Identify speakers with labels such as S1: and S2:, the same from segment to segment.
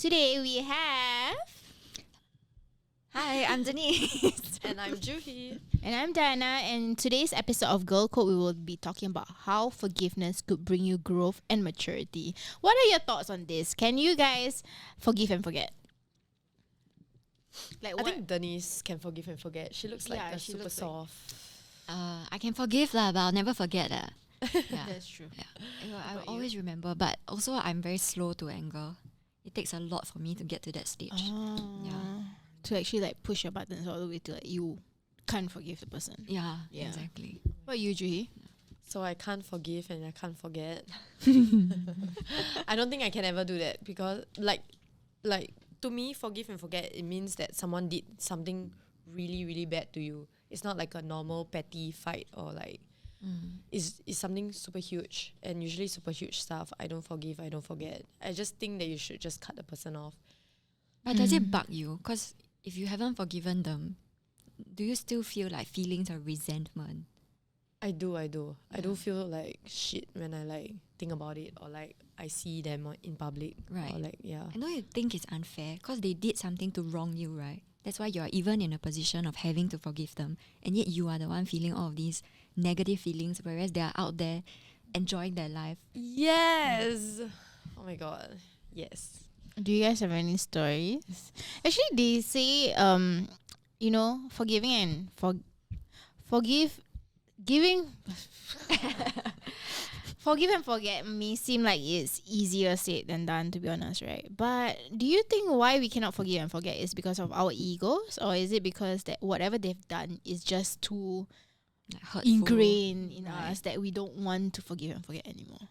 S1: Today we have...
S2: Hi, I'm Denise.
S3: And I'm Juhi.
S1: And I'm Diana, and in today's episode of Girl Code, we will be talking about how forgiveness could bring you growth and maturity. What are your thoughts on this? Can you guys forgive and forget?
S3: I think Denise can forgive and forget. She looks like she super soft.
S2: I can forgive but I'll never forget. Yeah.
S1: That's true.
S2: Yeah. I will always remember, but also I'm very slow to anger. It takes a lot for me to get to that stage. Yeah.
S1: To actually push your buttons all the way to you can't forgive the person.
S2: Yeah, exactly.
S1: What about you, Juhi?
S3: So I can't forgive and I can't forget. I don't think I can ever do that because like to me, forgive and forget, it means that someone did something really, really bad to you. It's not like a normal petty fight or it's something super huge, and usually super huge stuff. I don't forgive, I don't forget. I just think that you should just cut the person off.
S2: But does it bug you? Because if you haven't forgiven them, do you still feel like feelings of resentment?
S3: I do. I do feel like shit when I think about it, or I see them in public.
S2: Right.
S3: Or
S2: I know you think it's unfair because they did something to wrong you, right? That's why you're even in a position of having to forgive them. And yet you are the one feeling all of these negative feelings, whereas they are out there enjoying their life.
S3: Yes. Oh my God. Yes.
S1: Do you guys have any stories? Actually, they say, forgiving and forgive and forget may seem like it's easier said than done, to be honest, right? But do you think why we cannot forgive and forget is because of our egos, or is it because that whatever they've done is just too
S2: Hurtful.
S1: ingrained in us that we don't want to forgive and forget anymore?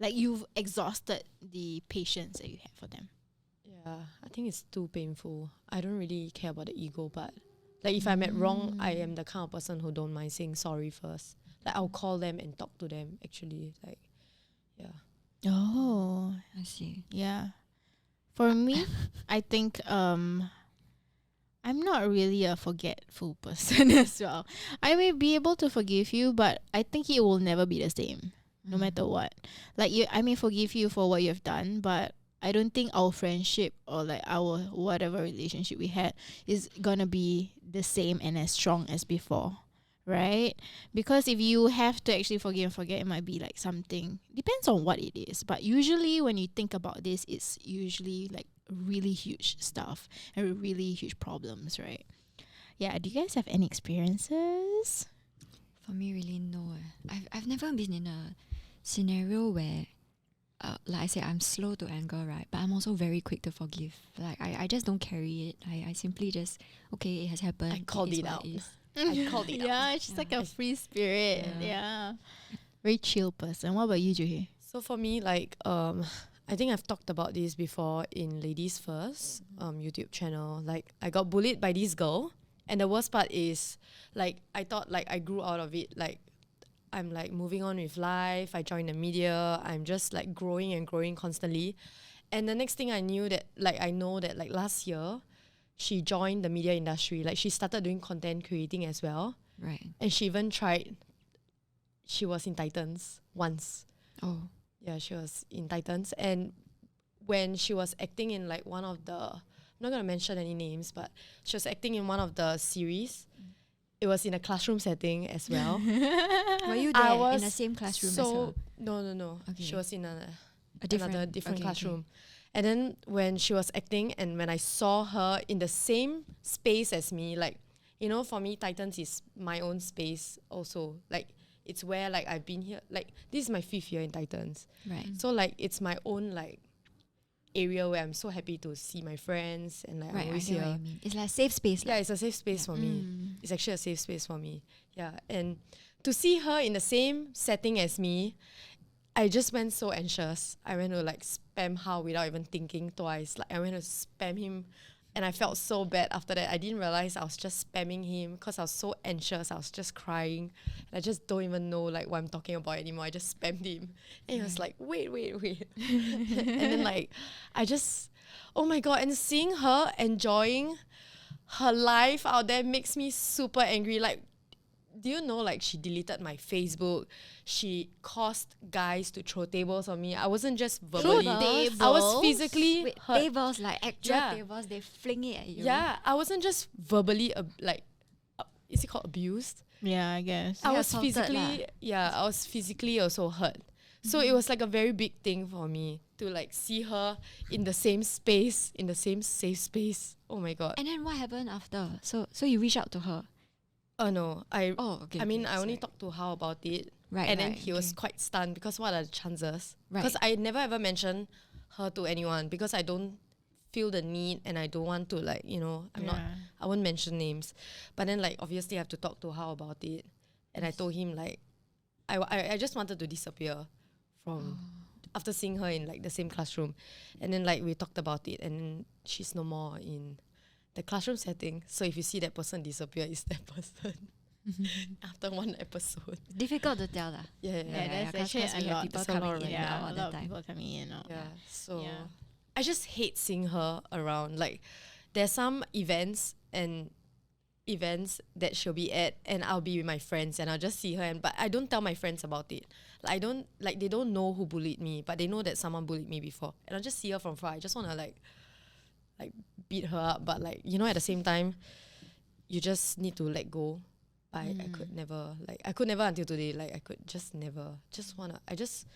S1: Like you've exhausted the patience that you have for them.
S3: Yeah, I think it's too painful. I don't really care about the ego, but if I'm at wrong, I am the kind of person who don't mind saying sorry first. I'll call them and talk to them, actually.
S1: Oh,
S2: I see.
S1: yeah. For me, I think I'm not really a forgetful person as well. I may be able to forgive you, but I think it will never be the same, no matter what. I may forgive you for what you have done, but I don't think our friendship or our whatever relationship we had is gonna be the same and as strong as before, right? Because if you have to actually forgive and forget, it might be something, depends on what it is, but usually when you think about this, it's usually really huge stuff and really huge problems, right? Yeah, do you guys have any experiences?
S2: For me, really, no. I've never been in a scenario where like I said, I'm slow to anger, right? But I'm also very quick to forgive. I just don't carry it. I simply just, okay, it has happened.
S3: I called it out. I called it out.
S1: Yeah, she's like a free spirit. Yeah. Very chill person. What about you, Juhi?
S3: So for me, I think I've talked about this before in Ladies First YouTube channel. I got bullied by this girl, and the worst part is I thought I grew out of it. I'm moving on with life. I joined the media. I'm just growing and growing constantly. And the next thing I knew that I know that last year she joined the media industry. She started doing content creating as well.
S2: Right.
S3: And she even tried. She was in Titans once.
S2: Oh.
S3: Yeah, she was in Titans. And when she was acting in one of the, I'm not going to mention any names, but she was acting in one of the series. It was in a classroom setting as well.
S2: Were you there in the same classroom as well?
S3: No.
S2: Okay.
S3: She was in
S2: another
S3: different classroom. Okay. And then when she was acting and when I saw her in the same space as me, for me, Titans is my own space also. It's where I've been here. This is my 5th year in Titans.
S2: Right.
S3: So it's my own area where I'm so happy to see my friends and I'm always here.
S2: What you mean. It's a safe space.
S3: Yeah, it's a safe space for me. It's actually a safe space for me. Yeah, and to see her in the same setting as me, I just went so anxious. I went to spam Hao without even thinking twice. I went to spam him, and I felt so bad after that. I didn't realize I was just spamming him because I was so anxious. I was just crying. And I just don't even know what I'm talking about anymore. I just spammed him. And he was like, wait. And then I just, oh my God. And seeing her enjoying her life out there makes me super angry. do you know, like, she deleted my Facebook? She caused guys to throw tables on me. I wasn't just verbally.
S2: Tables?
S3: I was physically
S2: Wait,
S3: hurt.
S2: tables, like actual
S3: Yeah.
S2: tables, they fling it at you.
S3: Yeah, I wasn't just verbally is it called abused?
S1: Yeah, I guess.
S3: I
S2: Yeah,
S3: was
S2: assaulted
S3: physically, I was physically also hurt. So it was like a very big thing for me to like see her in the same space, in the same safe space. Oh my god.
S2: And then what happened after? So you reached out to her.
S3: Oh no,
S2: Oh, okay.
S3: I mean,
S2: okay,
S3: I only
S2: sorry.
S3: talked to Hao about it,
S2: Right,
S3: and then
S2: right,
S3: he was
S2: okay.
S3: quite stunned because what are the chances?
S2: Right.
S3: Because I never ever mentioned her to anyone because I don't feel the need and I don't want to like, you know, I won't mention names. But then like obviously I have to talk to Hao about it, and I told him like I just wanted to disappear from after seeing her in like the same classroom, and then like we talked about it, and then she's no more in the classroom setting. So if you see that person disappear, it's that person. After one episode.
S2: Difficult to tell lah.
S3: Yeah.
S1: Yeah, that's
S2: 'cause
S1: actually
S2: we
S1: a
S2: have
S1: lot.
S2: people
S3: It's a
S2: coming
S3: lot
S2: in and
S3: right
S2: out
S1: Yeah,
S2: all
S1: a
S2: the
S1: lot of
S2: time.
S1: people coming in and out.
S3: Yeah. So
S1: Yeah.
S3: I just hate seeing her around. Like there's some events that she'll be at and I'll be with my friends and I'll just see her but I don't tell my friends about it. Like they don't know who bullied me, but they know that someone bullied me before. And I'll just see her from far. I just wanna like beat her up, but like, you know, at the same time, you just need to let go. I could never until today, like I could just never I just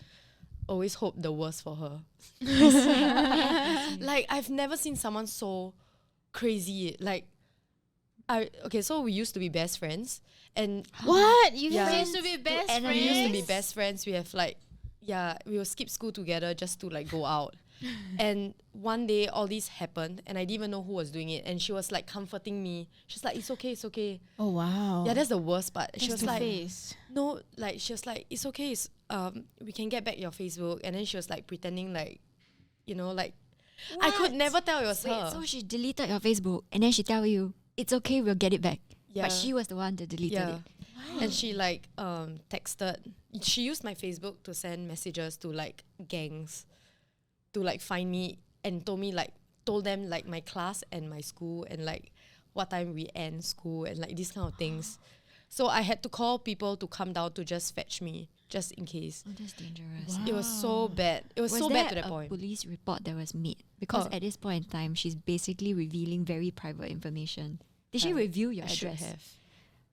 S3: always hope the worst for her. Like I've never seen someone so crazy. Like so we used to be best friends and
S1: What? You
S3: Yeah.
S1: guys used to be best
S2: enemies?
S1: friends?
S3: we used to be best friends. We have like we will skip school together just to like go out. And one day all this happened and I didn't even know who was doing it, and she was like comforting me. She's like, it's okay.
S1: Oh wow.
S3: Yeah, that's the worst part. She
S1: Face
S3: was
S1: to
S3: like,
S1: face.
S3: no, like she was like, it's okay, we can get back your Facebook. And then she was like pretending like, you know, like I could
S2: What?
S3: never tell it was
S2: Wait,
S3: her.
S2: so she deleted your Facebook and then she tell you it's okay, we'll get it back.
S3: Yeah.
S2: But she was the one that deleted
S3: Yeah.
S2: it.
S3: And she like texted. She used my Facebook to send messages to like gangs, to like find me and told them like my class and my school and like what time we end school and like these kind of things. So I had to call people to come down to just fetch me, just in case.
S2: Oh, that's dangerous.
S3: It was so bad. It was so
S2: there
S3: bad to that
S2: a
S3: point.
S2: police report that was made? Because
S3: Oh.
S2: at this point in time, she's basically revealing very private information. Did she
S3: I-
S2: reveal your
S3: I should
S2: address?
S3: have.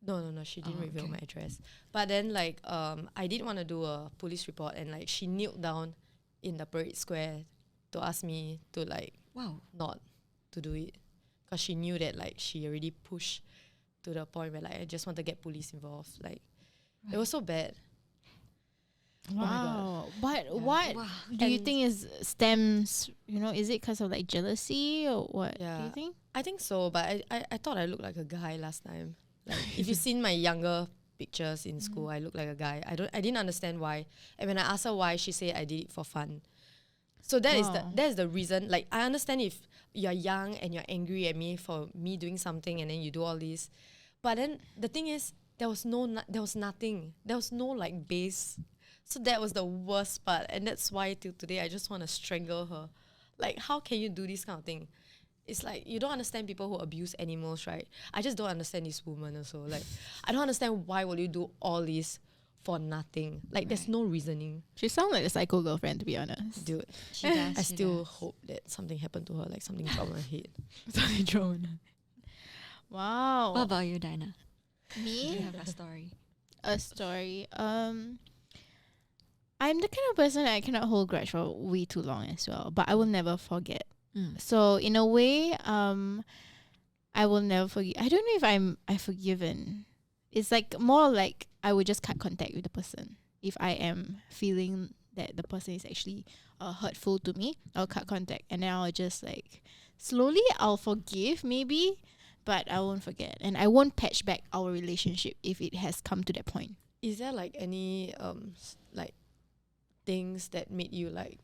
S3: No, she didn't
S2: Oh,
S3: reveal
S2: okay.
S3: my address. But then like I did want to do a police report, and like she kneeled down in the parade square to ask me to like
S2: Wow.
S3: not to do it, because she knew that like she already pushed to the point where like I just want to get police involved. Like it was so bad.
S1: Wow.
S3: God.
S1: But
S3: Yeah.
S1: what
S2: Wow.
S1: do you
S3: And-
S1: think is stems, is it because of like jealousy or what? Do
S3: Yeah.
S1: you think?
S3: I think so, but I thought I looked like a guy last time. Like if you've seen my younger pictures in school, I look like a guy. I didn't understand why. And when I asked her why, she said I did it for fun. So
S1: Wow.
S3: that is the reason. Like I understand if you're young and you're angry at me for me doing something and then you do all this. But then the thing is there was nothing. There was no like base. So that was the worst part, and that's why till today I just want to strangle her. Like how can you do this kind of thing? It's like you don't understand people who abuse animals, right? I just don't understand this woman also. Like I don't understand why would you do all this for nothing. Like there's no reasoning.
S1: She sounds like a psycho girlfriend, to be honest.
S3: Dude,
S2: She does.
S3: I
S2: she
S3: still
S2: does.
S3: hope that something happened to her, like something from her head.
S1: Something thrown. Wow.
S2: What about you, Dinah? Do you
S1: Me?
S2: have a story?
S1: A story. I'm the kind of person that I cannot hold grudge for way too long as well, but I will never forget.
S2: Mm.
S1: So in a way, I will never forgive. I don't know if I've forgiven. It's like more like I would just cut contact with the person if I am feeling that the person is actually hurtful to me. I'll cut contact and then I'll just like slowly I'll forgive maybe, but I won't forget, and I won't patch back our relationship if it has come to that point.
S3: Is there like any like things that made you like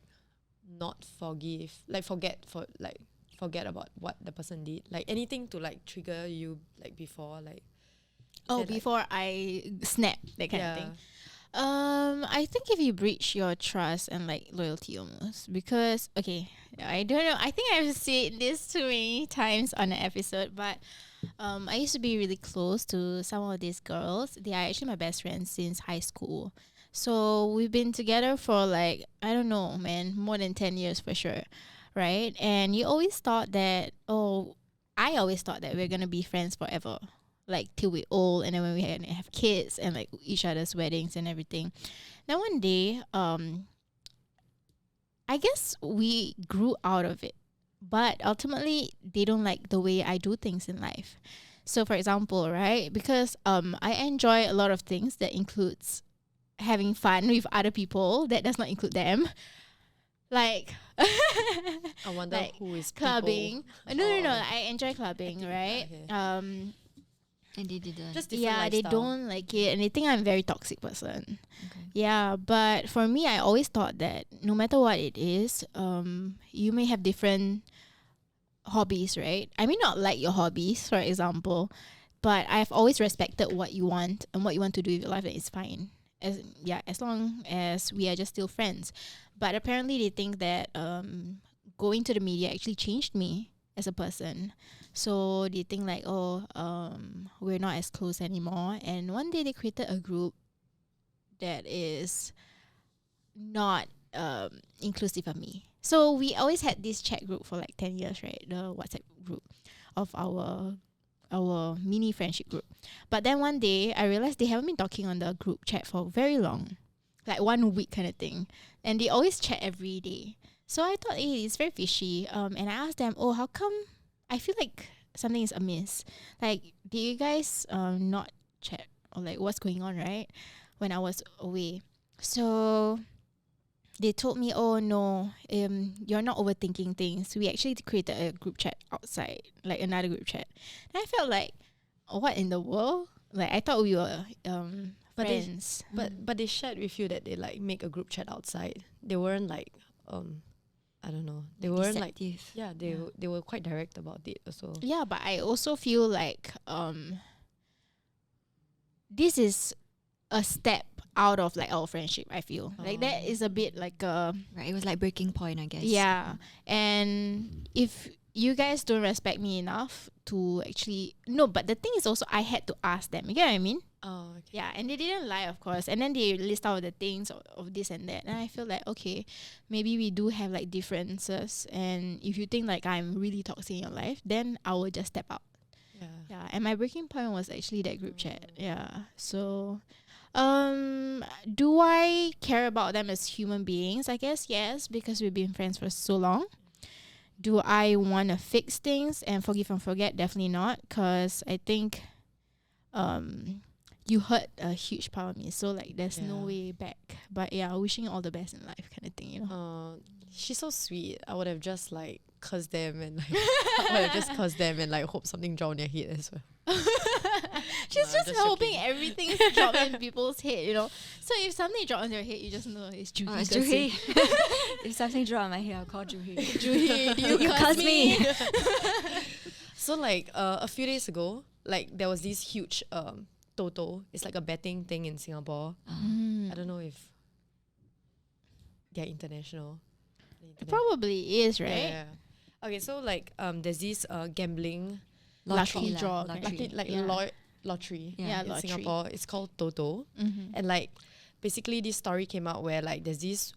S3: not forgive, like forget about what the person did, like anything to like trigger you like before, like
S1: Oh,
S3: that, like-
S1: before I snap, that kind of
S3: yeah.
S1: thing. I think if you breach your trust and like loyalty almost, because okay, I don't know. I think I've said this too many times on an episode, but I used to be really close to some of these girls. They are actually my best friends since high school. So we've been together for like, I don't know, man, more than 10 years for sure. Right? And you always thought that, oh, I always thought that we're going to be friends forever. Like till we're old and then when we have kids and like each other's weddings and everything. Then one day, I guess we grew out of it. But ultimately, they don't like the way I do things in life. So, for example, right, because I enjoy a lot of things that includes having fun with other people. That does not include them. Like,
S3: I wonder
S1: like
S3: who is
S1: clubbing.
S3: people.
S1: No.
S3: Oh,
S1: I enjoy clubbing, right?
S3: okay.
S2: And they didn't.
S3: Just different
S1: Yeah, they
S3: lifestyle.
S1: don't like it, and they think I'm a very toxic person.
S2: Okay.
S1: Yeah, but for me, I always thought that no matter what it is, you may have different hobbies, right? I may not like your hobbies, for example, but I've always respected what you want and what you want to do with your life. That is fine. As long as we are just still friends. But apparently, they think that going to the media actually changed me as a person. So they think like, oh, we're not as close anymore. And one day they created a group that is not inclusive of me. So we always had this chat group for like 10 years, right? The WhatsApp group of our mini friendship group. But then one day I realized they haven't been talking on the group chat for very long. Like 1 week kind of thing. And they always chat every day. So I thought, hey, it's very fishy. And I asked them, oh, how come I feel like something is amiss? Like, did you guys not chat? Or like what's going on, right? When I was away. So they told me, oh no, you're not overthinking things. We actually created a group chat outside, like another group chat. And I felt like, what in the world? Like I thought we were
S3: But they-
S1: friends.
S3: But they shared with you that they like make a group chat outside. They weren't like I don't know. They weren't like
S2: Deceptive.
S3: they were quite direct about it also.
S1: Yeah, but I also feel like this is a step out of like our friendship. I feel like that is a bit like a
S2: Right. It was like breaking point, I guess.
S1: yeah. And if you guys don't respect me enough to actually no, but the thing is also I had to ask them. You get what I mean?
S3: Oh, okay.
S1: Yeah, and they didn't lie, of course. And then they list out the things of this and that. And I feel like, okay, maybe we do have like differences. And if you think like I'm really toxic in your life, then I will just step out.
S3: Yeah.
S1: Yeah, and my breaking point was actually that group chat. Yeah. So, do I care about them as human beings? I guess yes, because we've been friends for so long. Do I want to fix things and forgive and forget? Definitely not, because I think, you hurt a huge part of me. So like, there's no
S3: Yeah.
S1: way back. But yeah, wishing you all the best in life, kind of thing. You know.
S3: She's so sweet. I would have just like cursed them and like I would have just cursed them and like hope something dropped on their head as well.
S1: She's
S3: I'm
S1: just
S3: just
S1: hoping
S3: joking.
S1: everything's dropped in people's head, you know. So if something dropped on their head, you just know it's Juhi.
S2: Oh, it's
S1: cursing.
S2: Juhi. If something dropped on my head, I'll call Juhi.
S1: Juhi,
S2: You cursed me.
S3: So like a few days ago, like there was this huge Toto. It's like a betting thing in Singapore. I don't know if they're international.
S1: It probably is, right?
S3: Yeah. Okay, so like there's this gambling
S1: Lucky
S2: lah,
S1: draw,
S2: lottery.
S3: like
S1: Yeah.
S3: lottery
S1: Yeah,
S3: in
S1: lottery.
S3: Singapore. It's called Toto.
S1: Mm-hmm.
S3: And like basically this story came out where like there's this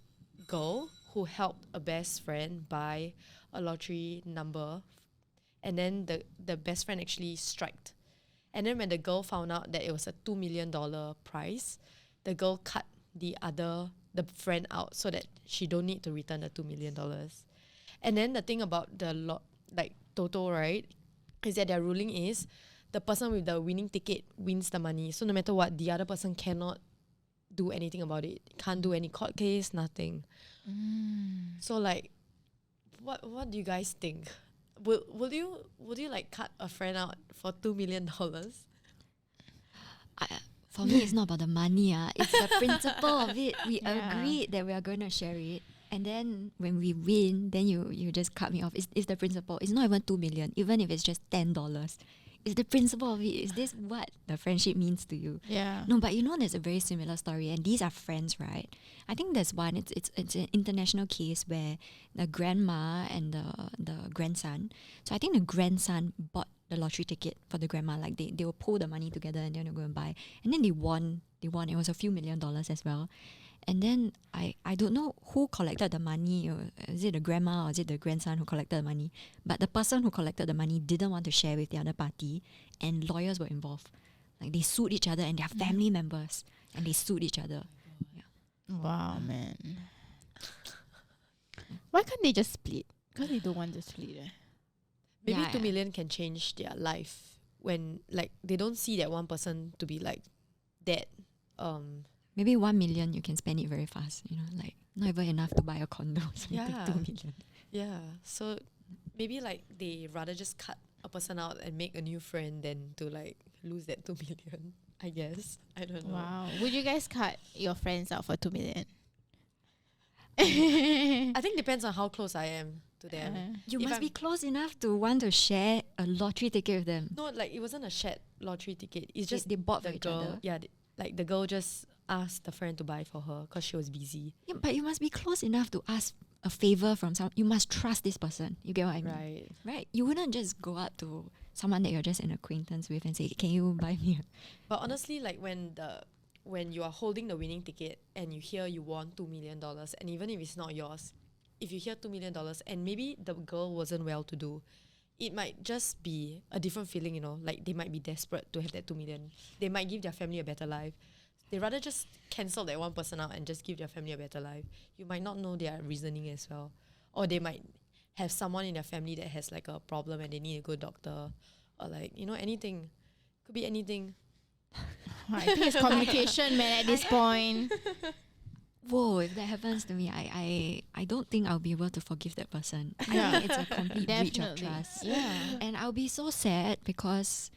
S3: girl who helped a best friend buy a lottery number, and then the best friend actually striked. And then when the girl found out that it was a $2 million prize, the girl cut the friend out so that she don't need to return the $2 million. And then the thing about the like Toto, right, is that their ruling is the person with the winning ticket wins the money. So no matter what, the other person cannot do anything about it. Can't do any court case, nothing. So like, what do you guys think? Would you like cut a friend out for $2 million?
S2: For me, it's not about the money. It's the principle of it. We
S1: Yeah.
S2: agreed that we are going to share it. And then when we win, then you just cut me off. It's the principle. It's not even 2 million, even if it's just $10. It's the principle of it. Is this what the friendship means to you?
S1: Yeah.
S2: No, but you know there's a very similar story, and these are friends, right? I think there's one. It's an international case where the grandma and the grandson. So I think the grandson bought the lottery ticket for the grandma. Like they will pull the money together and then they'll go and buy. And then they won. It was a few $1 million as well. And then I don't know who collected the money. Or is it the grandma or is it the grandson who collected the money? But the person who collected the money didn't want to share with the other party, and lawyers were involved. Like they sued each other and their family members, and they sued each other.
S1: Wow, man. Why can't they just split? Because they don't want to split.
S3: Maybe
S2: Yeah,
S3: 2 million can change their life when like they don't see that one person to be like that.
S2: Maybe 1 million you can spend it very fast. Like not even enough to buy a condo. So you take
S3: Yeah.
S2: 2 million.
S3: Yeah. So maybe like they rather just cut a person out and make a new friend than to like lose that 2 million. I guess. I don't know.
S1: Wow. Would you guys cut your friends out for 2 million?
S3: I think depends on how close I am to them.
S2: You
S3: If
S2: must
S3: I'm-
S2: be close enough to want to share a lottery ticket with them.
S3: No, like it wasn't a shared lottery ticket. It's just
S2: They bought for
S3: the
S2: each
S3: girl.
S2: other.
S3: Yeah, like the girl just asked the friend to buy for her because she was busy.
S2: Yeah, but you must be close enough to ask a favor from someone. You must trust this person. You get what I mean?
S3: Right.
S2: Right. You wouldn't just go up to someone that you're just an acquaintance with and say, "Can you buy me?"
S3: But honestly, like when you are holding the winning ticket and you hear you won $2 million, and even if it's not yours, if you hear $2 million and maybe the girl wasn't well to do, it might just be a different feeling, like they might be desperate to have that 2 million. They might give their family a better life. They rather just cancel that one person out and just give their family a better life. You might not know their reasoning as well. Or they might have someone in their family that has like a problem and they need a good doctor. Or like, anything. Could be anything.
S1: I think it's communication, man, at this point.
S2: Whoa! If that happens to me, I don't think I'll be able to forgive that person. I
S1: Yeah.
S2: think it's a complete breach of
S1: Definitely.
S2: trust.
S1: Yeah.
S2: And I'll be so sad because,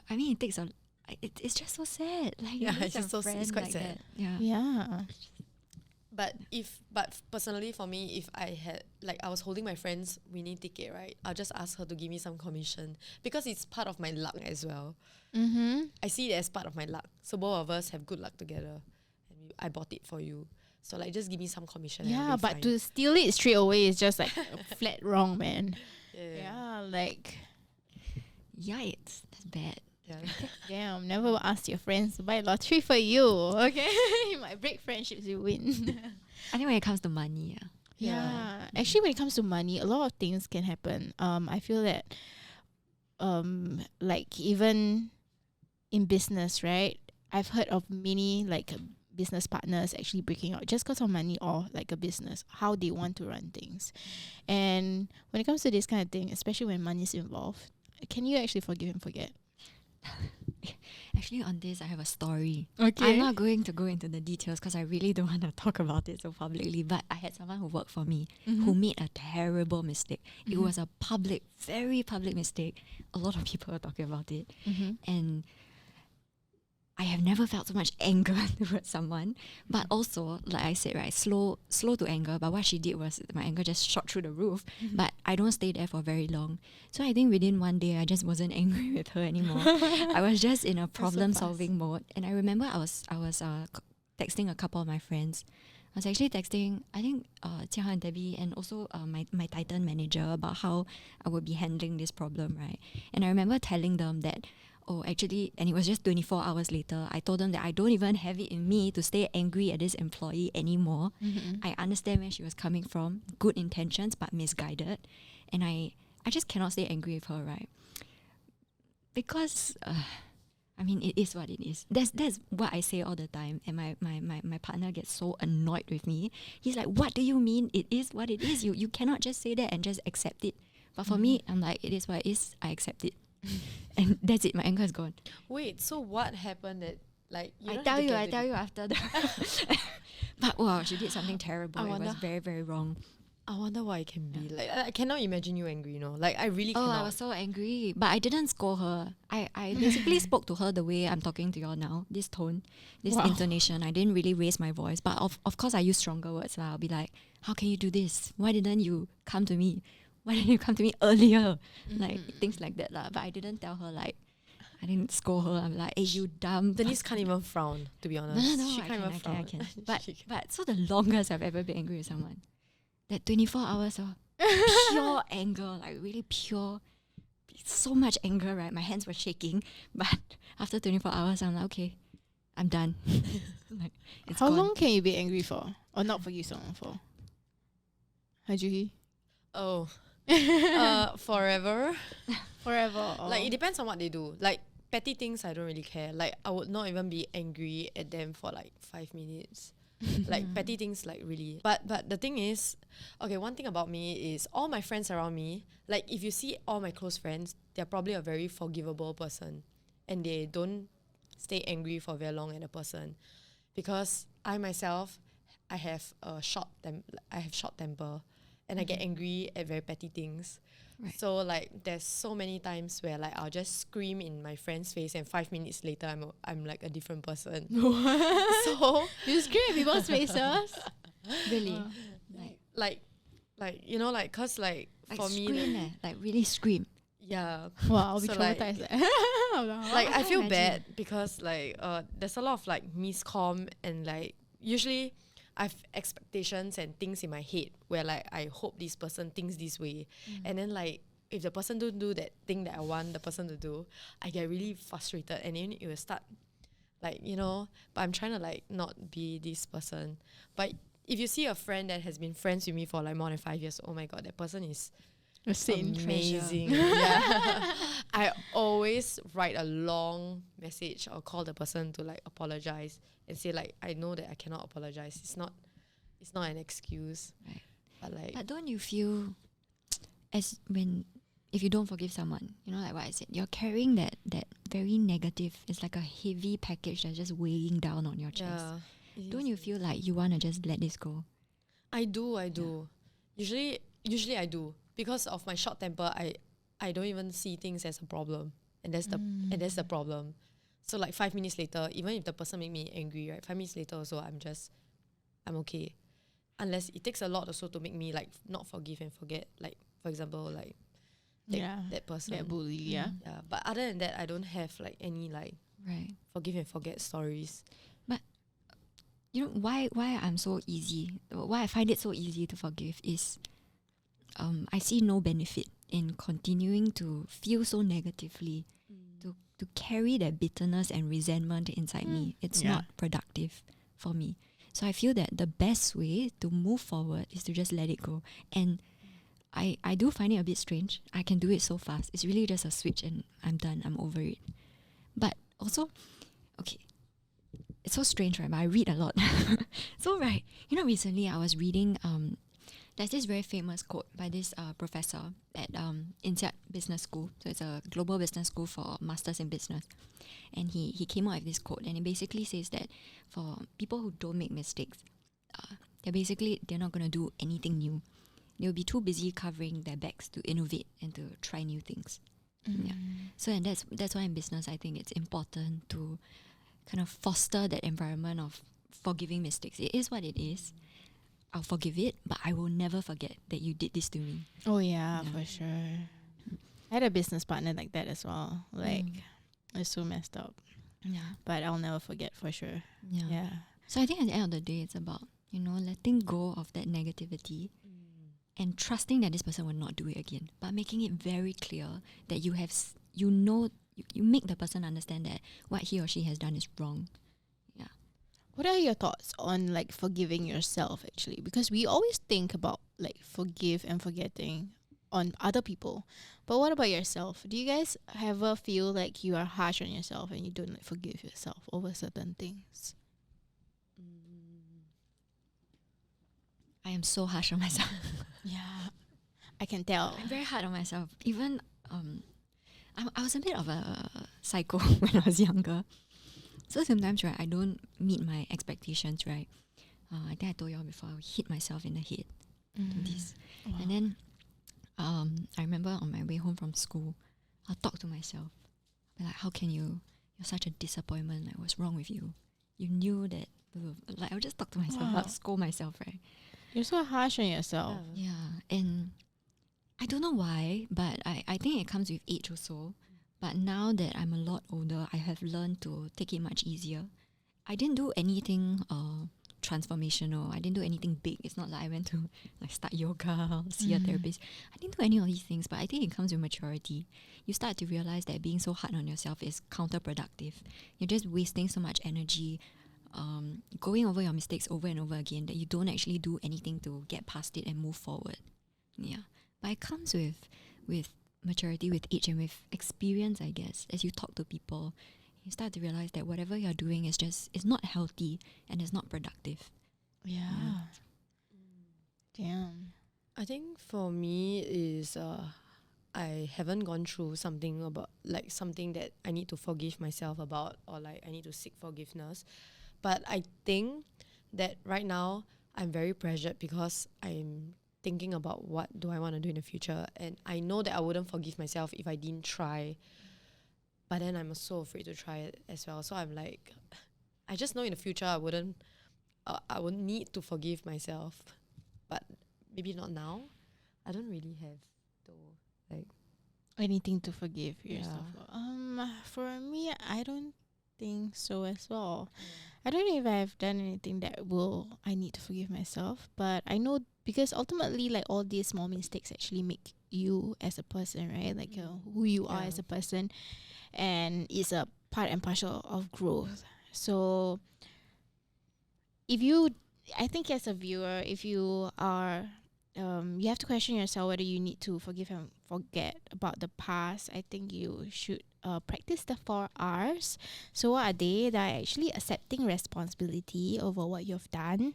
S2: I mean, it takes a. It's just so sad. Like you
S3: Yeah,
S2: lose
S3: it's
S2: a
S3: just so
S2: friend
S3: it's quite
S2: like
S3: sad.
S2: that. Yeah.
S1: Yeah.
S3: But personally for me, if I had like I was holding my friend's winning ticket, right, I'll just ask her to give me some commission because it's part of my luck as well.
S1: Mm-hmm.
S3: I see it as part of my luck. So both of us have good luck together, and I bought it for you. So like, just give me some commission. and
S1: Yeah,
S3: I'll be
S1: but
S3: fine.
S1: to steal it straight away is just like flat wrong, man.
S3: yeah.
S1: Yeah, like
S2: Yikes! That's bad.
S3: Yeah.
S1: damn, never ask your friends to buy lottery for you. Okay, you might break friendships, you win.
S2: I think when it comes to money,
S1: Yeah. Actually, when it comes to money, a lot of things can happen. I feel that, like even in business, right? I've heard of many like business partners actually breaking out just because of money or like a business, how they want to run things. And when it comes to this kind of thing, especially when money is involved, can you actually forgive and forget?
S2: Actually, on this, I have a story.
S1: Okay.
S2: I'm not going to go into the details because I really don't want to talk about it so publicly. But I had someone who worked for me who made a terrible mistake. It was a very public mistake. A lot of people are talking about it. And I have never felt so much anger towards someone. But also, like I said, right, slow to anger. But what she did was my anger just shot through the roof. But I don't stay there for very long. So I think within one day, I just wasn't angry with her anymore. I was just in a problem-solving mode. And I remember I was texting a couple of my friends. I was actually texting, I think, Jia and Debbie and also my Titan manager about how I would be handling this problem, right? And I remember telling them that, actually, and it was just 24 hours later, I told them that I don't even have it in me to stay angry at this employee anymore. I understand where she was coming from, good intentions, but misguided. And I just cannot stay angry with her, right? Because, I mean, it is what it is. That's what I say all the time. And my partner gets so annoyed with me. He's like, what do you mean? It is what it is. You cannot just say that and just accept it. But for me, I'm like, it is what it is. I accept it. And that's it. My anger is gone.
S3: Wait, so what happened that like you
S2: I
S3: don't
S2: tell
S3: have to
S2: you,
S3: get
S2: I
S3: into
S2: tell you after the. But wow, she did something terrible.
S3: I
S2: It was
S3: wonder-
S2: very, very wrong.
S3: I wonder what it can be. Like I cannot imagine you angry, Like I really
S2: Oh,
S3: cannot.
S2: I was so angry. But I didn't scold her. I basically spoke to her the way I'm talking to y'all now. This tone, this
S1: Wow.
S2: intonation. I didn't really raise my voice. But of course I use stronger words. I'll be like, how can you do this? Why didn't you come to me? Why didn't you come to me earlier? Like things like that. But I didn't tell her like, I didn't scold her. I'm like, hey, you dumb.
S3: Denise can't even frown, to be honest.
S2: No,
S3: she
S2: I
S3: can't even
S2: I
S3: frown.
S2: can. But
S3: She can.
S2: but so the longest I've ever been angry with someone, that 24 hours of pure anger, like really pure so much anger, right? My hands were shaking. But after 24 hours, I'm like, okay, I'm done. Like, it's
S1: How
S2: gone.
S1: long can you be angry for? Or not forgive someone for? Hajuhi?
S3: Oh, forever.
S1: Forever. Or
S3: Like it depends on what they do. Like petty things, I don't really care. Like I would not even be angry at them for like 5 minutes. Like petty things, like really. But the thing is, okay, one thing about me is all my friends around me. Like if you see all my close friends, they're probably a very forgivable person, and they don't stay angry for very long at a person, because I myself, I have short temper, and I get angry at very petty things.
S2: Right.
S3: So like there's so many times where like I'll just scream in my friend's face, and 5 minutes later I'm like a different person. So
S1: you scream at people's faces.
S2: Really?
S3: like you know, like cause like for me
S2: scream, like really scream.
S3: yeah,
S1: Wow, I'll be
S3: So, like-
S1: traumatized.
S3: like I
S2: can't
S3: feel
S2: imagine.
S3: bad because like there's a lot of like miscomm, and like usually I have expectations and things in my head where like I hope this person thinks this way, and then like if the person don't do that thing that I want the person to do, I get really frustrated, and then it will start like, you know, but I'm trying to like not be this person. But if you see a friend that has been friends with me for like more than 5 years, oh my god, that person is
S1: A saint.
S3: amazing. Yeah. I always write a long message or call the person to like apologize and say like, I know that I cannot apologize. It's not an excuse.
S2: Right.
S3: But like
S2: But don't you feel if you don't forgive someone, you know, like what I said, you're carrying that very negative, it's like a heavy package that's just weighing down on your chest.
S3: it
S2: Don't
S3: is.
S2: you feel like you want to just let this go?
S3: I do. Usually I do. Because of my short temper, I don't even see things as a problem. And that's the problem. So like 5 minutes later, even if the person make me angry, right? 5 minutes later also I'm okay. Unless it takes a lot also to make me like not forgive and forget. Like for example, like that person.
S1: That bully, yeah.
S3: Yeah. But other than that, I don't have like any like
S2: Right.
S3: forgive and forget stories.
S2: You know why I'm so easy, why I find it so easy to forgive is I see no benefit in continuing to feel so negatively, to carry that bitterness and resentment inside me. It's
S1: Yeah.
S2: not productive for me. So I feel that the best way to move forward is to just let it go. And I do find it a bit strange. I can do it so fast. It's really just a switch and I'm done. I'm over it. But also, okay, it's so strange, right? But I read a lot. So, right, you know, recently I was reading, there's this very famous quote by this professor at INSEAD Business School. So it's a global business school for masters in business. And he came out with this quote, and it basically says that for people who don't make mistakes, they're not going to do anything new. They'll be too busy covering their backs to innovate and to try new things. Yeah. So and that's why in business I think it's important to kind of foster that environment of forgiving mistakes. It is what it is. I'll forgive it, but I will never forget that you did this to me.
S1: Oh yeah,
S2: Yeah.
S1: for sure. I had a business partner like that as well. Like it's so messed up.
S2: Yeah.
S1: But I'll never forget for sure.
S2: Yeah.
S1: Yeah.
S2: So I think at the end of the day, it's about, you know, letting go of that negativity and trusting that this person will not do it again, but making it very clear that you have, you make the person understand that what he or she has done is wrong. Yeah.
S1: What are your thoughts on like forgiving yourself actually? Because we always think about like forgive and forgetting on other people. But what about yourself? Do you guys ever feel like you are harsh on yourself and you don't like forgive yourself over certain things?
S2: I am so harsh on myself.
S1: Yeah. I can tell.
S2: I'm very hard on myself. Even I was a bit of a psycho when I was younger. So sometimes, right, I don't meet my expectations, right? I think I told you all before, I would hit myself in the head to this.
S1: Wow.
S2: And then I remember on my way home from school, I'll talk to myself. I'll be like, how can you're such a disappointment, like what's wrong with you? You knew that, like I'll just talk to myself,
S1: Wow.
S2: I'll scold myself, right?
S1: You're so harsh on yourself.
S2: Yeah, and I don't know why, but I think it comes with age also. But now that I'm a lot older, I have learned to take it much easier. I didn't do anything transformational. I didn't do anything big. It's not like I went to like start yoga or see a therapist. I didn't do any of these things, but I think it comes with maturity. You start to realize that being so hard on yourself is counterproductive. You're just wasting so much energy, going over your mistakes over and over again, that you don't actually do anything to get past it and move forward. Yeah, but it comes with maturity, with age, and with experience, I guess. As you talk to people, you start to realize that whatever you're doing is not healthy and it's not productive.
S1: Yeah. Damn.
S3: I think for me is I haven't gone through something about like something that I need to forgive myself about, or like I need to seek forgiveness. But I think that right now I'm very pressured because I'm thinking about what do I want to do in the future, and I know that I wouldn't forgive myself if I didn't try. But then I'm so afraid to try it as well. So I'm like, I just know in the future I would need to forgive myself, but maybe not now. I don't really have though. Like,
S1: Anything to forgive yourself
S3: Yeah.
S1: for? For me, I don't think so as well. I don't know if I've done anything that I need to forgive myself, but I know because ultimately, like, all these small mistakes actually make you as a person, right? Like, who you are
S3: Yeah.
S1: as a person, and it's a part and parcel of growth. So if you, I think as a viewer, if you are, you have to question yourself whether you need to forgive and forget about the past. I think you should practice the 4 R's. So what are they? They're actually accepting responsibility over what you've done,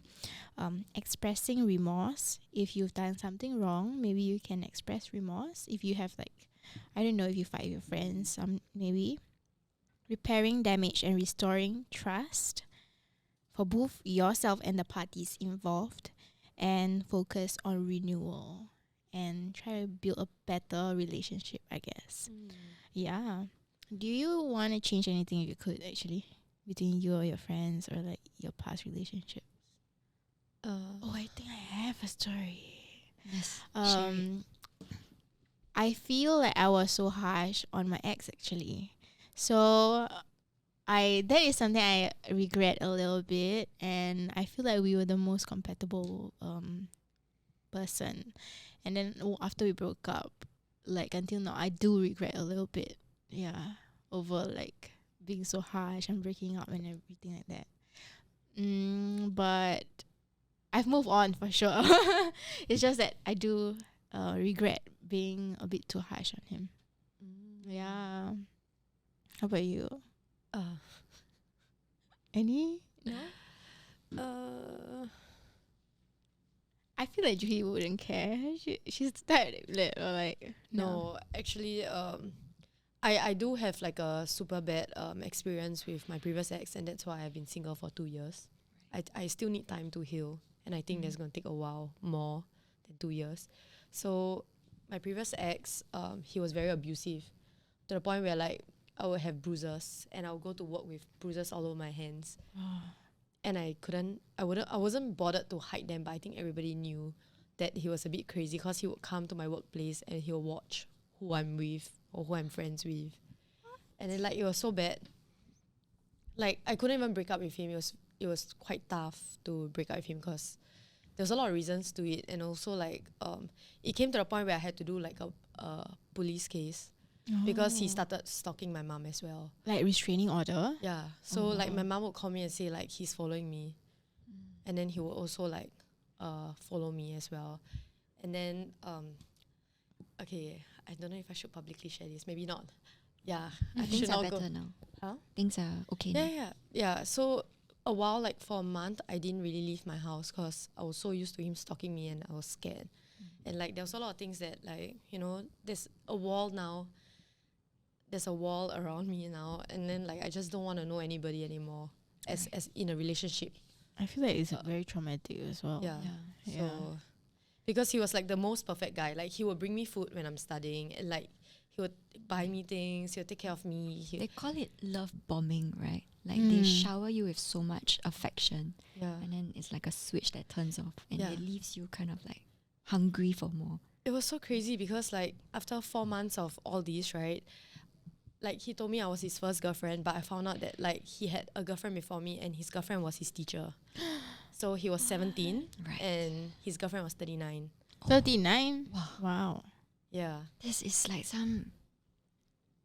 S1: expressing remorse. If you've done something wrong, maybe you can express remorse. If you have, like, I don't know, if you fight with your friends, maybe repairing damage and restoring trust for both yourself and the parties involved, and focus on renewal and try to build a better relationship, I guess. Yeah. Do you want to change anything if you could, actually, between you or your friends, or like your past relationship? Oh, I think I have a story.
S2: Yes, share it.
S1: I feel like I was so harsh on my ex, actually. So that is something I regret a little bit, and I feel like we were the most compatible person. And then after we broke up, like until now, I do regret a little bit. Yeah, over like being so harsh and breaking up and everything like that. But I've moved on for sure. It's just that I do regret being a bit too harsh on him. Yeah. How about you? Any? No. I feel like Julie wouldn't care. She's the type that like
S3: No, actually, I do have like a super bad experience with my previous ex, and that's why I've been single for 2 years. I still need time to heal, and I think that's gonna take a while more than 2 years. So my previous ex, he was very abusive to the point where like I would have bruises, and I would go to work with bruises all over my hands. And I wasn't bothered to hide them, but I think everybody knew that he was a bit crazy, because he would come to my workplace and he'll watch who I'm with or who I'm friends with. And then like it was so bad. Like I couldn't even break up with him. It was quite tough to break up with him because there was a lot of reasons to it, and also like it came to the point where I had to do like a police case because he started stalking my mom as well.
S1: like restraining order.
S3: Yeah. So like my mom would call me and say like he's following me. And then he would also like follow me as well. And then okay, I don't know if I should publicly share this. Maybe not. Yeah. I
S2: Things
S3: should
S2: are
S3: not
S2: better
S3: go.
S2: now.
S3: Huh?
S2: Things are okay now.
S3: Yeah. So a while, like for a month, I didn't really leave my house because I was so used to him stalking me, and I was scared. And like there was a lot of things that like, you know, there's a wall now. There's a wall around me now, and then like I just don't want to know anybody anymore as in a relationship.
S1: I feel like it's very traumatic as well.
S3: Yeah.
S1: Yeah.
S3: So because he was like the most perfect guy. Like he would bring me food when I'm studying, and like he would buy me things, he would take care of me.
S2: They call it love bombing, right? Like they shower you with so much affection, and then it's like a switch that turns off, and it leaves you kind of like hungry for more.
S3: It was so crazy because like after 4 months of all these, right? Like he told me I was his first girlfriend, but I found out that like he had a girlfriend before me, and his girlfriend was his teacher. So he was 17
S2: Right.
S3: and his girlfriend was 39.
S1: 39.
S2: Wow.
S1: Wow.
S3: Yeah.
S2: This is like some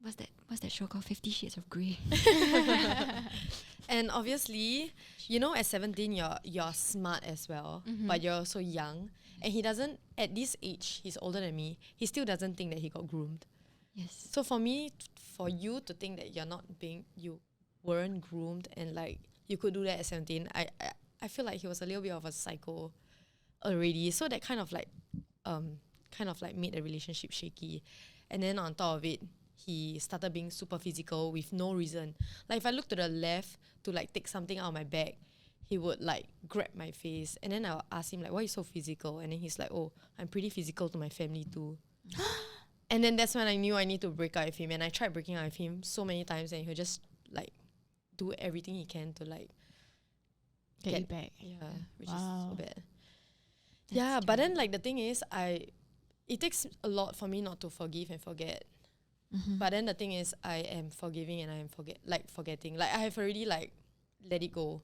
S2: what's that show called? 50 Shades of Grey.
S3: And obviously, you know, at 17 you're smart as well, but you're also young. And he doesn't, at this age, he's older than me, he still doesn't think that he got groomed.
S2: Yes.
S3: So for me, for you to think that you weren't groomed and like you could do that at 17, I feel like he was a little bit of a psycho already. So that kind of like made the relationship shaky. And then on top of it, he started being super physical with no reason. Like if I look to the left to like take something out of my bag, he would like grab my face, and then I'll ask him like, why are you so physical? And then he's like, oh, I'm pretty physical to my family too. And then that's when I knew I need to break up with him. And I tried breaking up with him so many times, and he'll just like do everything he can to like
S1: Get you back.
S3: yeah, which
S1: Wow.
S3: is so bad. Yeah, but then like the thing is, it takes a lot for me not to forgive and forget. But then the thing is, I am forgiving and I am forgetting. Like I have already like let it go.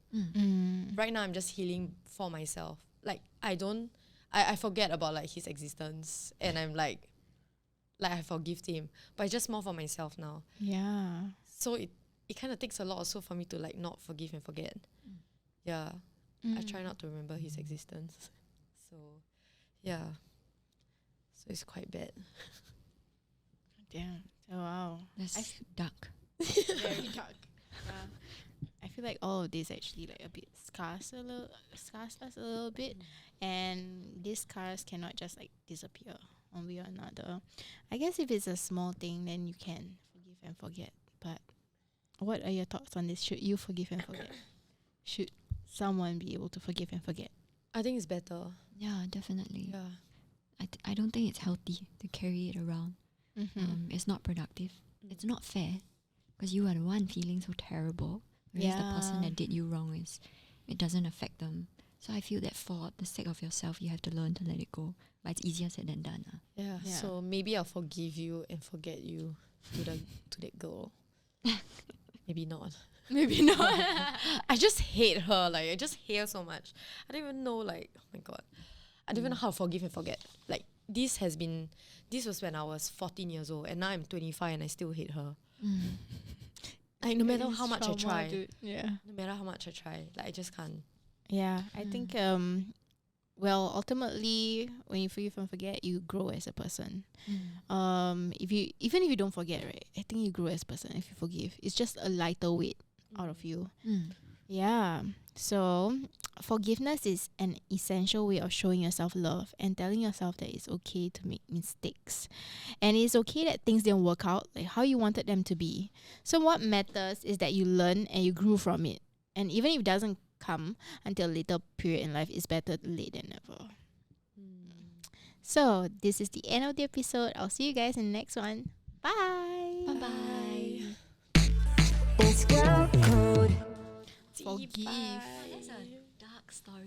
S3: Right now I'm just healing for myself. Like I forget about like his existence, and I'm like I forgive him. But it's just more for myself now.
S1: Yeah.
S3: So it kind of takes a lot also for me to like not forgive and forget. Yeah. I try not to remember his existence. So yeah. So it's quite bad.
S1: Damn. Oh, wow.
S2: That's dark.
S1: Very dark. I feel like all of this actually like a bit scars us a little bit, and these scars cannot just like disappear one way or another. I guess if it's a small thing, then you can forgive and forget. But what are your thoughts on this? Should you forgive and forget? Should someone be able to forgive and forget?
S3: I think it's better.
S2: Yeah, definitely.
S3: Yeah.
S2: I don't think it's healthy to carry it around. It's not productive. It's not fair, because you are the one feeling so terrible, whereas the person
S1: Yeah.
S2: that did you wrong it doesn't affect them. So I feel that for the sake of yourself, you have to learn to let it go. But it's easier said than done.
S3: Yeah.
S1: Yeah.
S3: So maybe I'll forgive you and forget you to that girl. Maybe not.
S1: Maybe not.
S3: I just hate her. Like I just hate her so much. I don't even know. Like oh my god, I don't even know how to forgive and forget. Like this was when I was 14 years old, and now I'm 25 and I still hate her. Like no matter how much I try,
S1: Yeah.
S3: no matter how much I try, like I just can't.
S1: Yeah, I think well, ultimately when you forgive and forget, you grow as a person. Even if you don't forget, right, I think you grow as a person if you forgive. It's just a lighter weight out of you. Yeah. So forgiveness is an essential way of showing yourself love and telling yourself that it's okay to make mistakes. And it's okay that things didn't work out like how you wanted them to be. So what matters is that you learn and you grew from it. And even if it doesn't come until a later period in life, it's better late than never. So this is the end of the episode. I'll see you guys in the next one. Bye.
S2: Bye-bye.
S4: It's girl code.
S1: Forgive.
S2: That's a dark story.